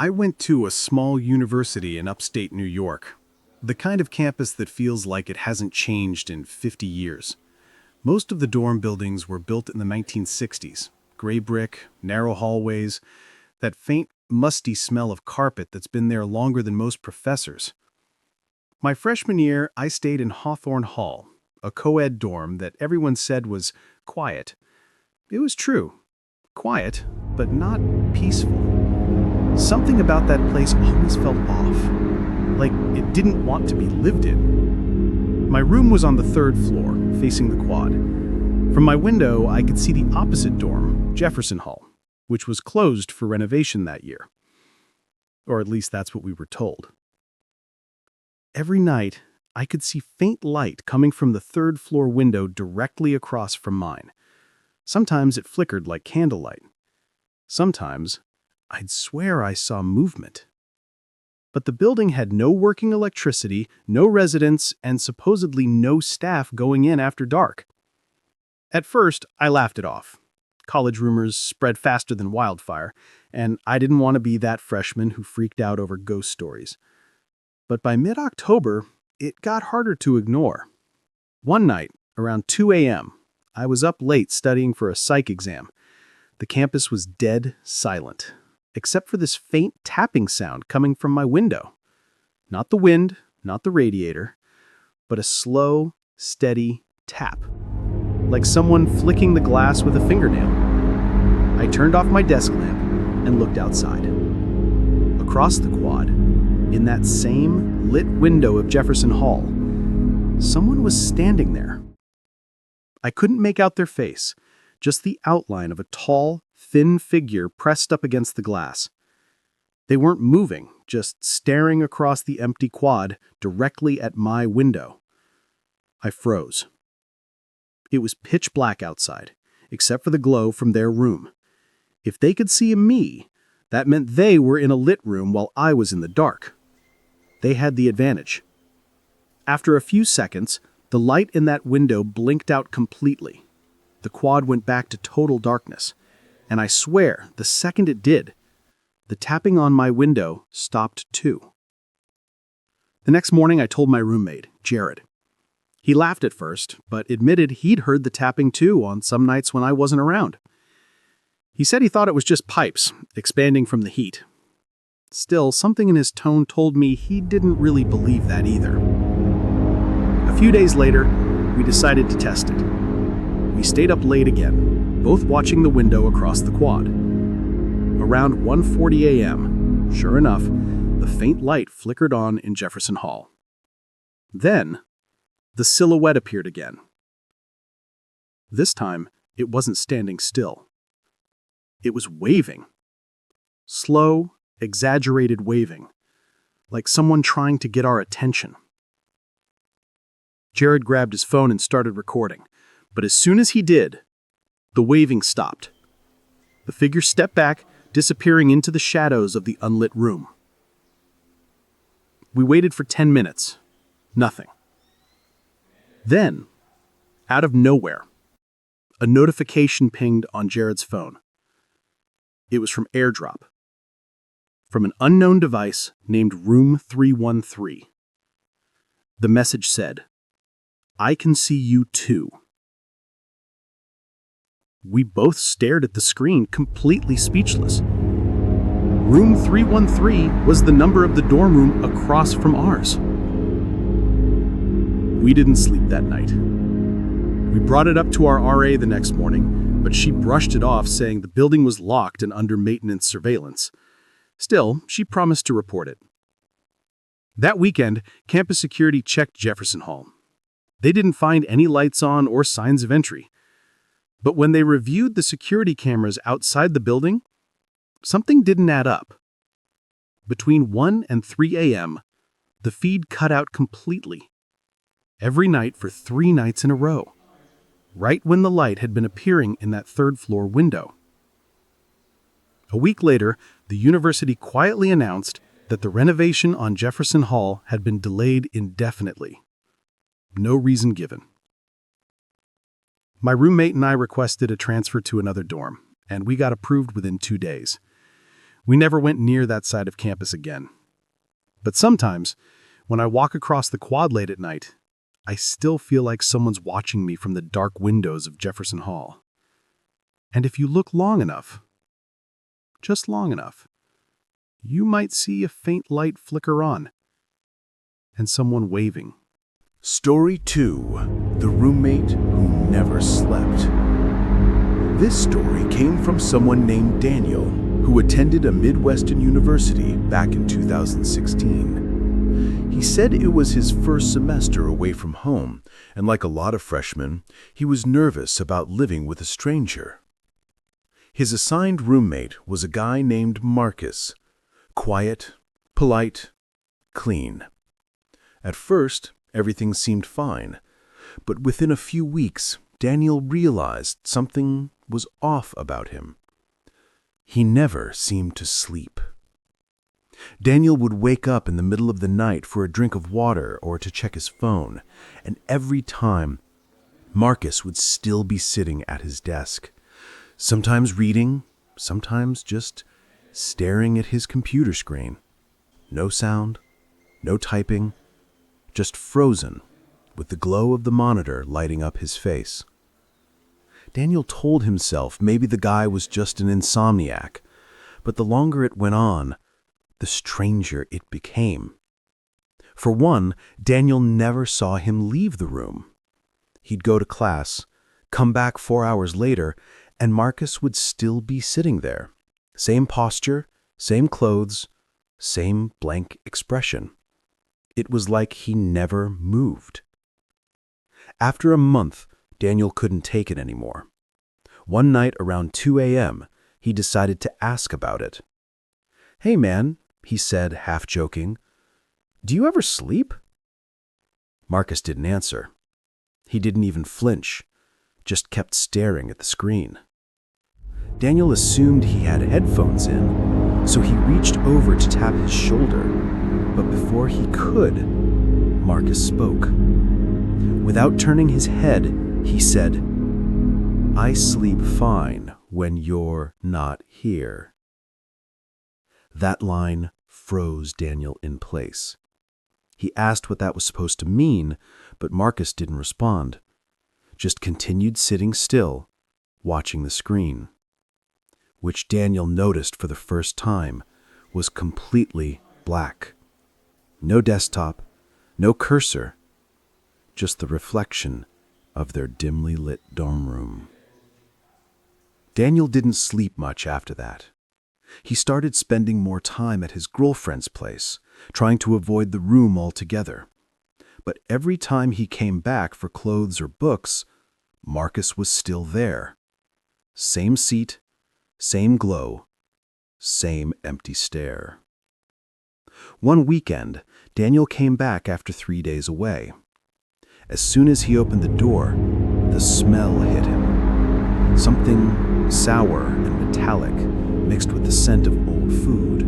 I went to a small university in upstate New York, the kind of campus that feels like it hasn't changed in 50 years. Most of the dorm buildings were built in the 1960s. Gray brick, narrow hallways, that faint, musty smell of carpet that's been there longer than most professors. My freshman year, I stayed in Hawthorne Hall, a co-ed dorm that everyone said was quiet. It was true. Quiet, but not peaceful. Something about that place always felt off, like it didn't want to be lived in. My room was on the third floor, facing the quad. From my window, I could see the opposite dorm, Jefferson Hall, which was closed for renovation that year. Or at least that's what we were told. Every night, I could see faint light coming from the third floor window directly across from mine. Sometimes it flickered like candlelight. Sometimes, I'd swear I saw movement. But the building had no working electricity, no residents, and supposedly no staff going in after dark. At first, I laughed it off. College rumors spread faster than wildfire, and I didn't want to be that freshman who freaked out over ghost stories. But by mid-October, it got harder to ignore. One night, around 2 a.m., I was up late studying for a psych exam. The campus was dead silent, except for this faint tapping sound coming from my window. Not the wind, not the radiator, but a slow, steady tap, like someone flicking the glass with a fingernail. I turned off my desk lamp and looked outside. Across the quad, in that same lit window of Jefferson Hall, someone was standing there. I couldn't make out their face, just the outline of a tall, thin figure pressed up against the glass. They weren't moving, just staring across the empty quad directly at my window. I froze. It was pitch black outside, except for the glow from their room. If they could see me, that meant they were in a lit room while I was in the dark. They had the advantage. After a few seconds, the light in that window blinked out completely. The quad went back to total darkness. And I swear, the second it did, the tapping on my window stopped too. The next morning, I told my roommate, Jared. He laughed at first, but admitted he'd heard the tapping too on some nights when I wasn't around. He said he thought it was just pipes, expanding from the heat. Still, something in his tone told me he didn't really believe that either. A few days later, we decided to test it. We stayed up late again, both watching the window across the quad. Around 1:40 a.m., sure enough, the faint light flickered on in Jefferson Hall. Then, the silhouette appeared again. This time, it wasn't standing still. It was waving. Slow, exaggerated waving, like someone trying to get our attention. Jared grabbed his phone and started recording, but as soon as he did, the waving stopped. The figure stepped back, disappearing into the shadows of the unlit room. We waited for 10 minutes. Nothing. Then, out of nowhere, a notification pinged on Jared's phone. It was from AirDrop, from an unknown device named Room 313. The message said, "I can see you too." We both stared at the screen, completely speechless. Room 313 was the number of the dorm room across from ours. We didn't sleep that night. We brought it up to our RA the next morning, but she brushed it off, saying the building was locked and under maintenance surveillance. Still, she promised to report it. That weekend, campus security checked Jefferson Hall. They didn't find any lights on or signs of entry. But when they reviewed the security cameras outside the building, something didn't add up. Between 1 and 3 a.m., the feed cut out completely. Every night for 3 nights in a row, right when the light had been appearing in that third-floor window. A week later, the university quietly announced that the renovation on Jefferson Hall had been delayed indefinitely. No reason given. My roommate and I requested a transfer to another dorm, and we got approved within 2 days. We never went near that side of campus again. But sometimes, when I walk across the quad late at night, I still feel like someone's watching me from the dark windows of Jefferson Hall. And if you look long enough, just long enough, you might see a faint light flicker on, and someone waving. Story 2. The Roommate Who Never Slept. This story came from someone named Daniel, who attended a Midwestern university back in 2016. He said it was his first semester away from home, and like a lot of freshmen, he was nervous about living with a stranger. His assigned roommate was a guy named Marcus. Quiet, polite, clean. At first, everything seemed fine, but within a few weeks, Daniel realized something was off about him. He never seemed to sleep. Daniel would wake up in the middle of the night for a drink of water or to check his phone, and every time, Marcus would still be sitting at his desk, sometimes reading, sometimes just staring at his computer screen. No sound, no typing, just frozen, with the glow of the monitor lighting up his face. Daniel told himself maybe the guy was just an insomniac, but the longer it went on, the stranger it became. For one, Daniel never saw him leave the room. He'd go to class, come back 4 hours later, and Marcus would still be sitting there. Same posture, same clothes, same blank expression. It was like he never moved. After a month, Daniel couldn't take it anymore. One night around 2 a.m., he decided to ask about it. "Hey man," he said, half joking, "do you ever sleep?" Marcus didn't answer. He didn't even flinch, just kept staring at the screen. Daniel assumed he had headphones in, so he reached over to tap his shoulder, but before he could, Marcus spoke. Without turning his head, he said, "I sleep fine when you're not here." That line froze Daniel in place. He asked what that was supposed to mean, but Marcus didn't respond, just continued sitting still, watching the screen, which Daniel noticed for the first time was completely black. No desktop, no cursor, just the reflection of their dimly lit dorm room. Daniel didn't sleep much after that. He started spending more time at his girlfriend's place, trying to avoid the room altogether. But every time he came back for clothes or books, Marcus was still there. Same seat, same glow, same empty stare. One weekend, Daniel came back after 3 days away. As soon as he opened the door, the smell hit him. Something sour and metallic mixed with the scent of old food.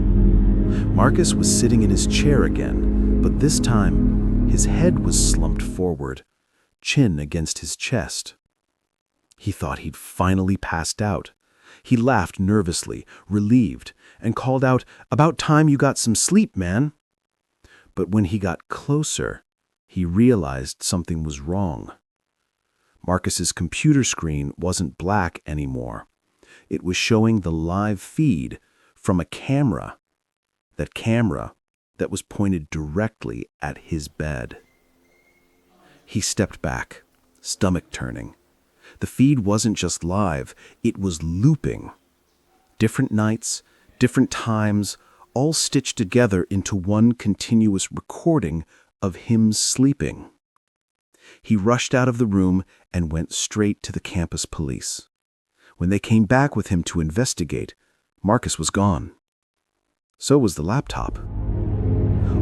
Marcus was sitting in his chair again, but this time his head was slumped forward, chin against his chest. He thought he'd finally passed out. He laughed nervously, relieved, and called out, "About time you got some sleep, man." But when he got closer, he realized something was wrong. Marcus's computer screen wasn't black anymore. It was showing the live feed from a camera. That camera that was pointed directly at his bed. He stepped back, stomach turning. The feed wasn't just live, it was looping. Different nights, different times, all stitched together into one continuous recording of him sleeping. He rushed out of the room and went straight to the campus police. When they came back with him to investigate, Marcus was gone. So was the laptop.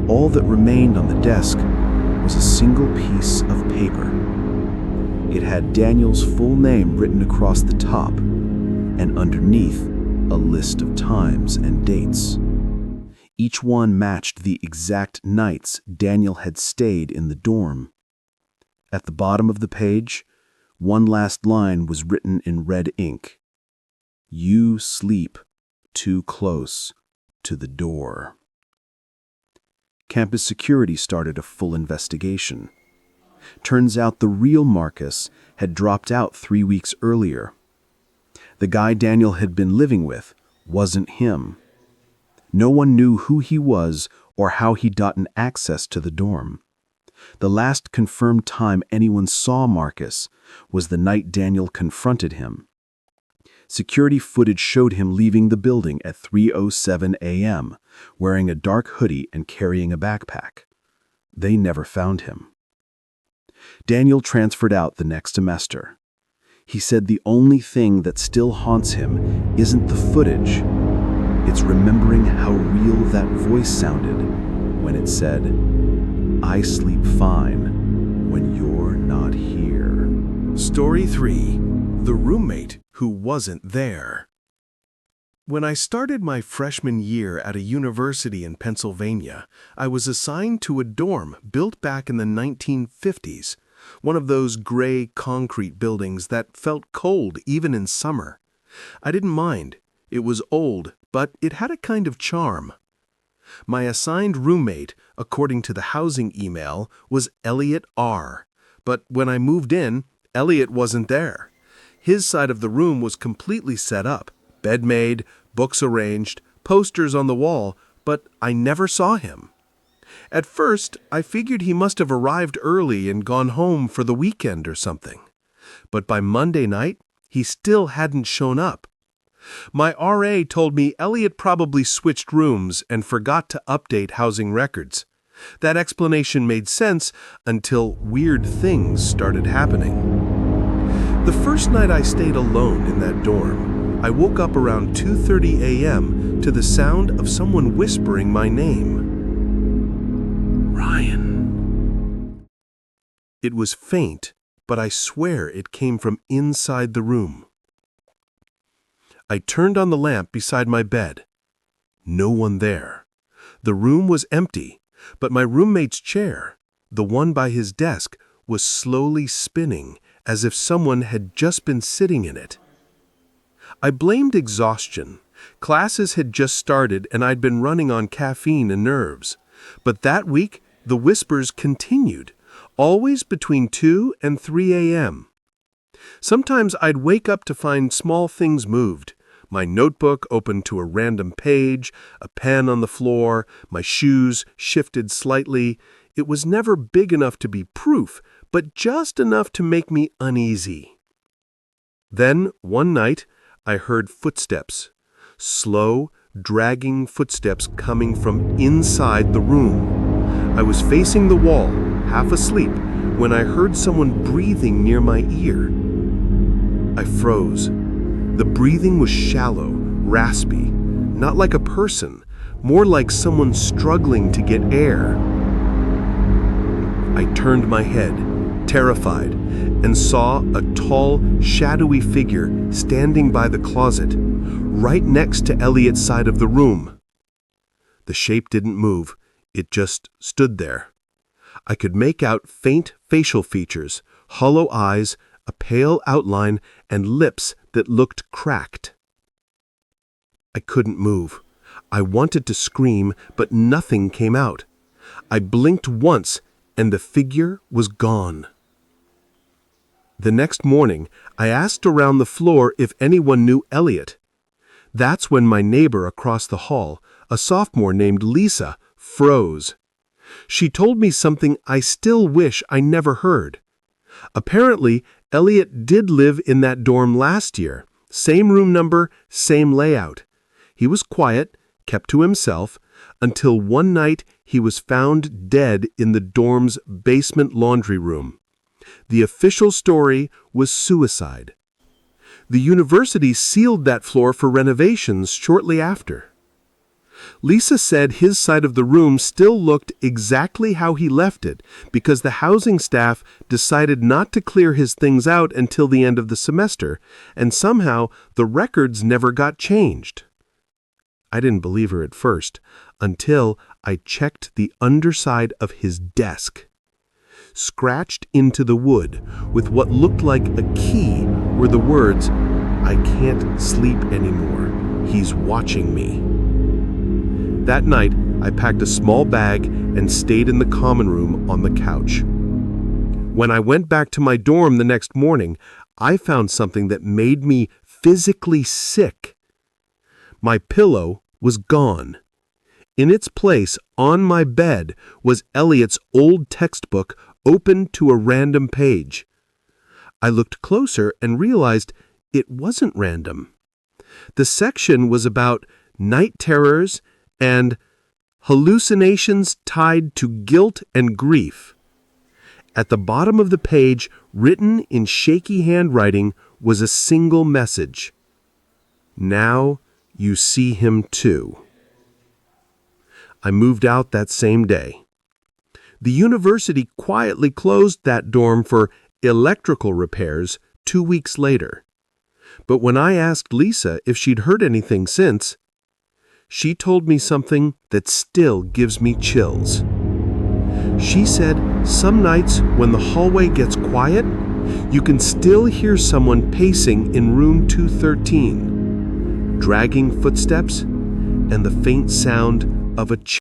All that remained on the desk was a single piece of paper. It had Daniel's full name written across the top, and underneath, a list of times and dates. Each one matched the exact nights Daniel had stayed in the dorm. At the bottom of the page, one last line was written in red ink. "You sleep too close to the door. Campus security started a full investigation. Turns out the real Marcus had dropped out 3 weeks earlier. The guy Daniel had been living with wasn't him. No one knew who he was or how he'd gotten access to the dorm. The last confirmed time anyone saw Marcus was the night Daniel confronted him. Security footage showed him leaving the building at 3:07 a.m., wearing a dark hoodie and carrying a backpack. They never found him. Daniel transferred out the next semester. He said the only thing that still haunts him isn't the footage. It's remembering how real that voice sounded when it said, "I sleep fine when you're not here." Story 3. The Roommate Who Wasn't There. When I started my freshman year at a university in Pennsylvania, I was assigned to a dorm built back in the 1950s, one of those gray concrete buildings that felt cold even in summer. I didn't mind. It was old, but it had a kind of charm. My assigned roommate, according to the housing email, was Elliot R. But when I moved in, Elliot wasn't there. His side of the room was completely set up, bed made, books arranged, posters on the wall, but I never saw him. At first, I figured he must have arrived early and gone home for the weekend or something. But by Monday night, he still hadn't shown up. My RA told me Elliot probably switched rooms and forgot to update housing records. That explanation made sense until weird things started happening. The first night I stayed alone in that dorm, I woke up around 2:30 a.m. to the sound of someone whispering my name. Ryan. It was faint, but I swear it came from inside the room. I turned on the lamp beside my bed. No one there. The room was empty, but my roommate's chair, the one by his desk, was slowly spinning as if someone had just been sitting in it. I blamed exhaustion. Classes had just started and I'd been running on caffeine and nerves. But that week, the whispers continued, always between 2 and 3 a.m. Sometimes I'd wake up to find small things moved. My notebook opened to a random page, a pen on the floor, my shoes shifted slightly. It was never big enough to be proof, but just enough to make me uneasy. Then, one night, I heard footsteps. Slow, dragging footsteps coming from inside the room. I was facing the wall, half asleep, when I heard someone breathing near my ear. I froze. The breathing was shallow, raspy, not like a person, more like someone struggling to get air. I turned my head, terrified, and saw a tall, shadowy figure standing by the closet, right next to Elliot's side of the room. The shape didn't move, it just stood there. I could make out faint facial features, hollow eyes, a pale outline, and lips that looked cracked. I couldn't move. I wanted to scream, but nothing came out. I blinked once, and the figure was gone. The next morning, I asked around the floor if anyone knew Elliot. That's when my neighbor across the hall, a sophomore named Lisa, froze. She told me something I still wish I never heard. Apparently, Elliot did live in that dorm last year. Same room number, same layout. He was quiet, kept to himself, until one night he was found dead in the dorm's basement laundry room. The official story was suicide. The university sealed that floor for renovations shortly after. Lisa said his side of the room still looked exactly how he left it because the housing staff decided not to clear his things out until the end of the semester, and somehow the records never got changed. I didn't believe her at first, until I checked the underside of his desk. Scratched into the wood with what looked like a key were the words, "I can't sleep anymore. He's watching me." That night, I packed a small bag and stayed in the common room on the couch. When I went back to my dorm the next morning, I found something that made me physically sick. My pillow was gone. In its place, on my bed, was Elliot's old textbook open to a random page. I looked closer and realized it wasn't random. The section was about night terrors and hallucinations tied to guilt and grief. At the bottom of the page, written in shaky handwriting, was a single message. Now you see him too. I moved out that same day. The university quietly closed that dorm for electrical repairs 2 weeks later. But when I asked Lisa if she'd heard anything since, she told me something that still gives me chills. She said some nights when the hallway gets quiet, you can still hear someone pacing in room 213, dragging footsteps and the faint sound of a